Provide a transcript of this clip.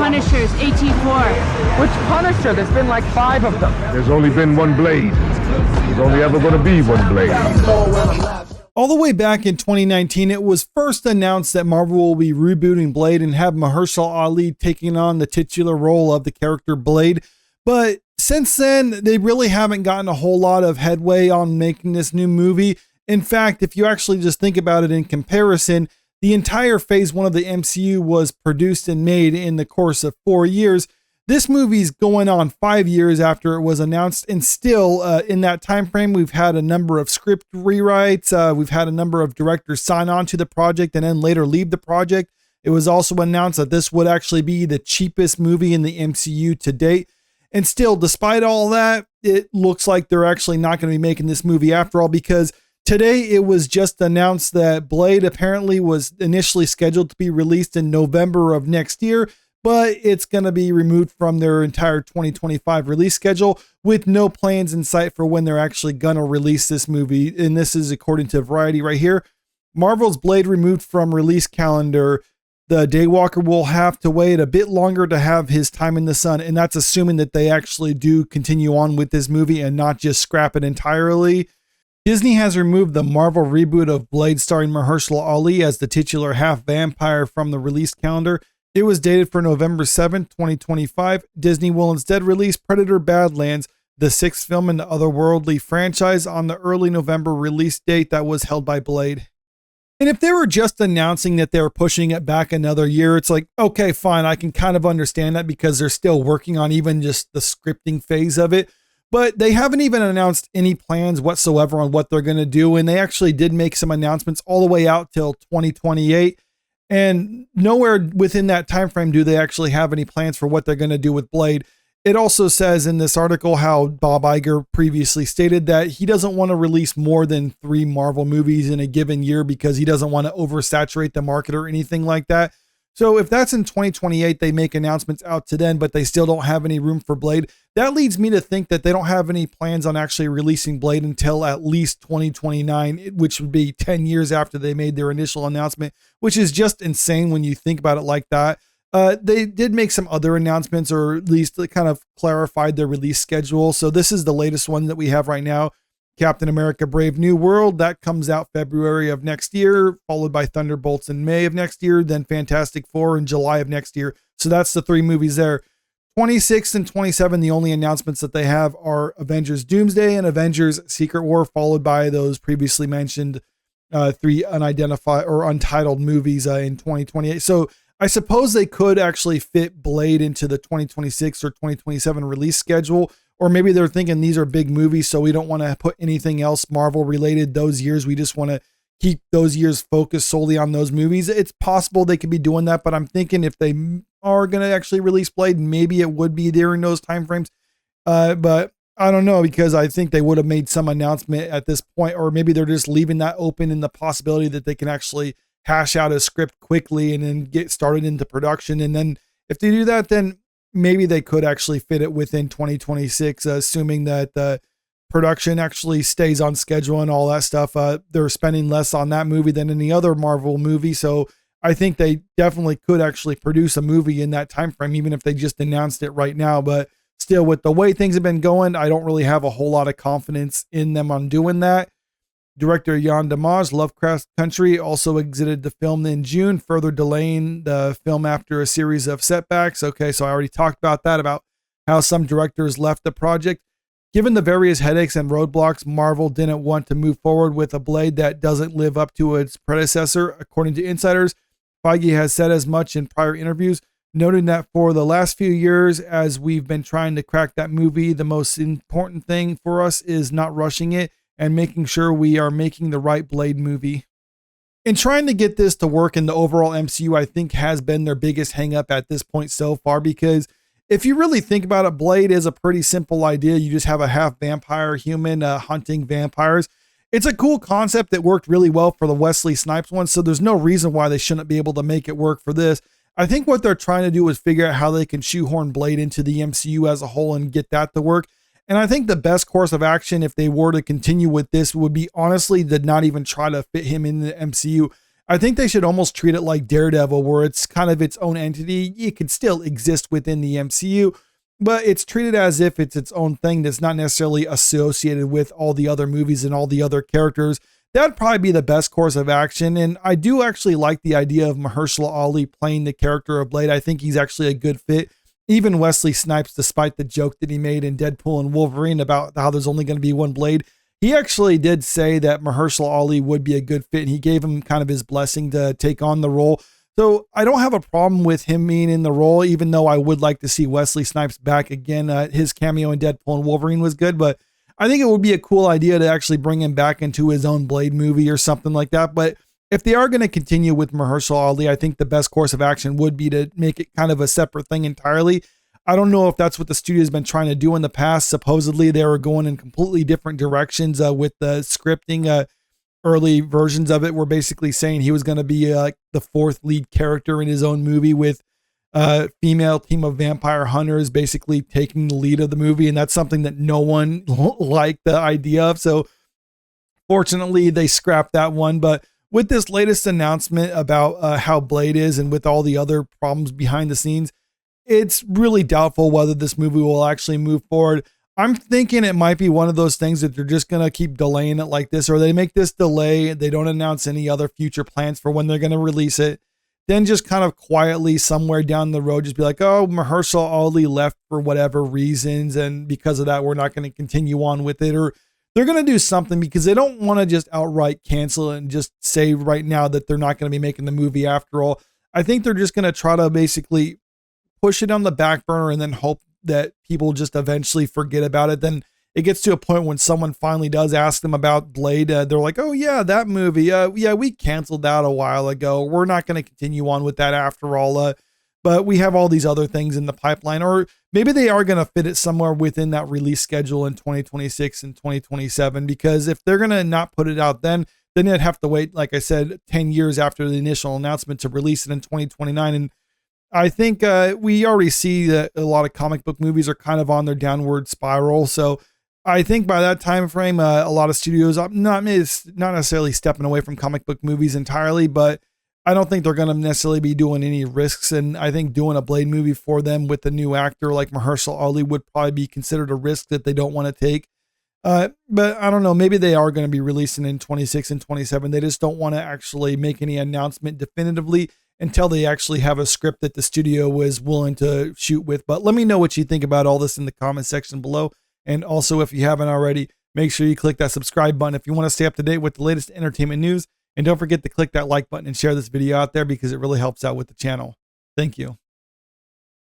Punishers, 18-4. Which Punisher? There's been like 5 of them. There's only been one Blade. There's only ever going to be one Blade. All the way back in 2019, it was first announced that Marvel will be rebooting Blade and have Mahershala Ali taking on the titular role of the character Blade. But since then, they really haven't gotten a whole lot of headway on making this new movie. In fact, if you actually just think about it in comparison, the entire phase 1 of the MCU was produced and made in the course of 4 years. This movie's going on 5 years after it was announced, and still in that time frame, we've had a number of script rewrites. We've had a number of directors sign on to the project and then later leave the project. It was also announced that this would actually be the cheapest movie in the MCU to date. And still, despite all that, it looks like they're actually not going to be making this movie after all, because today it was just announced that Blade apparently was initially scheduled to be released in November of next year, but it's going to be removed from their entire 2025 release schedule with no plans in sight for when they're actually going to release this movie. And this is according to Variety right here. Marvel's Blade removed from release calendar. The Daywalker will have to wait a bit longer to have his time in the sun. And that's assuming that they actually do continue on with this movie and not just scrap it entirely. Disney has removed the Marvel reboot of Blade starring Mahershala Ali as the titular half vampire from the release calendar. It was dated for November 7th, 2025. Disney will instead release Predator Badlands, the 6th film in the otherworldly franchise, on the early November release date that was held by Blade. And if they were just announcing that they were pushing it back another year, it's like, okay, fine, I can kind of understand that because they're still working on even just the scripting phase of it. But they haven't even announced any plans whatsoever on what they're going to do. And they actually did make some announcements all the way out till 2028. And nowhere within that time frame do they actually have any plans for what they're going to do with Blade. It also says in this article how Bob Iger previously stated that he doesn't want to release more than 3 Marvel movies in a given year because he doesn't want to oversaturate the market or anything like that. So if that's in 2028, they make announcements out to then, but they still don't have any room for Blade. That leads me to think that they don't have any plans on actually releasing Blade until at least 2029, which would be 10 years after they made their initial announcement, which is just insane when you think about it like that. They did make some other announcements, or at least they kind of clarified their release schedule. So this is the latest one that we have right now. Captain America Brave New World, that comes out February of next year, followed by Thunderbolts in May of next year, then Fantastic Four in July of next year. So that's the 3 movies there. 26 and 27, the only announcements that they have are Avengers Doomsday and Avengers Secret War, followed by those previously mentioned 3 unidentified or untitled movies in 2028. So I suppose they could actually fit Blade into the 2026 or 2027 release schedule. Or maybe they're thinking these are big movies, so we don't want to put anything else Marvel related those years. We just want to keep those years focused solely on those movies. It's possible they could be doing that, but I'm thinking if they are going to actually release Blade, maybe it would be during those timeframes. But I don't know, because I think they would have made some announcement at this point, or maybe they're just leaving that open in the possibility that they can actually hash out a script quickly and then get started into production. And then if they do that, then maybe they could actually fit it within 2026, assuming that the production actually stays on schedule and all that stuff. They're spending less on that movie than any other Marvel movie. So I think they definitely could actually produce a movie in that time frame, even if they just announced it right now. But still, with the way things have been going, I don't really have a whole lot of confidence in them on doing that. Director Jan Damage, Lovecraft Country, also exited the film in June, further delaying the film after a series of setbacks. Okay, so I already talked about that, about how some directors left the project. Given the various headaches and roadblocks, Marvel didn't want to move forward with a Blade that doesn't live up to its predecessor. According to insiders, Feige has said as much in prior interviews, noting that for the last few years, as we've been trying to crack that movie, the most important thing for us is not rushing it and making sure we are making the right Blade movie. And trying to get this to work in the overall MCU, I think, has been their biggest hangup at this point so far, because if you really think about it, Blade is a pretty simple idea. You just have a half vampire human hunting vampires. It's a cool concept that worked really well for the Wesley Snipes one, so there's no reason why they shouldn't be able to make it work for this. I think what they're trying to do is figure out how they can shoehorn Blade into the MCU as a whole and get that to work. And I think the best course of action, if they were to continue with this, would be honestly to not even try to fit him in the MCU. I think they should almost treat it like Daredevil, where it's kind of its own entity. It could still exist within the MCU, but it's treated as if it's its own thing that's not necessarily associated with all the other movies and all the other characters. That'd probably be the best course of action. And I do actually like the idea of Mahershala Ali playing the character of Blade. I think he's actually a good fit. Even Wesley Snipes, despite the joke that he made in Deadpool and Wolverine about how there's only going to be one Blade, he actually did say that Mahershala Ali would be a good fit, and he gave him kind of his blessing to take on the role. So I don't have a problem with him being in the role, even though I would like to see Wesley Snipes back again. His cameo in Deadpool and Wolverine was good, but I think it would be a cool idea to actually bring him back into his own Blade movie or something like that. But if they are going to continue with Mahershala Ali, I think the best course of action would be to make it kind of a separate thing entirely. I don't know if that's what the studio has been trying to do in the past. Supposedly they were going in completely different directions with the scripting. Early versions of it were basically saying he was going to be the fourth lead character in his own movie with a female team of vampire hunters basically taking the lead of the movie. And that's something that no one liked the idea of. So fortunately they scrapped that one. But with this latest announcement about how Blade is and with all the other problems behind the scenes, it's really doubtful whether this movie will actually move forward. I'm thinking it might be one of those things that they're just going to keep delaying it like this, or they make this delay. They don't announce any other future plans for when they're going to release it. Then just kind of quietly somewhere down the road, just be like, oh, Mahershala Ali left for whatever reasons. And because of that, we're not going to continue on with it. Or they're going to do something because they don't want to just outright cancel it and just say right now that they're not going to be making the movie after all. I think they're just going to try to basically push it on the back burner and then hope that people just eventually forget about it. Then it gets to a point when someone finally does ask them about Blade. They're like, oh yeah, that movie. Yeah, we canceled that a while ago. We're not going to continue on with that after all. But we have all these other things in the pipeline, or maybe they are going to fit it somewhere within that release schedule in 2026 and 2027, because if they're going to not put it out then they'd have to wait, like I said, 10 years after the initial announcement to release it in 2029. And I think we already see that a lot of comic book movies are kind of on their downward spiral. So I think by that time frame, a lot of studios not necessarily stepping away from comic book movies entirely, but I don't think they're going to necessarily be doing any risks. And I think doing a Blade movie for them with a new actor like Mahershala Ali would probably be considered a risk that they don't want to take. But I don't know, maybe they are going to be releasing in 26 and 27. They just don't want to actually make any announcement definitively until they actually have a script that the studio was willing to shoot with. But let me know what you think about all this in the comment section below. And also, if you haven't already, make sure you click that subscribe button if you want to stay up to date with the latest entertainment news. And don't forget to click that like button and share this video out there because it really helps out with the channel. Thank you.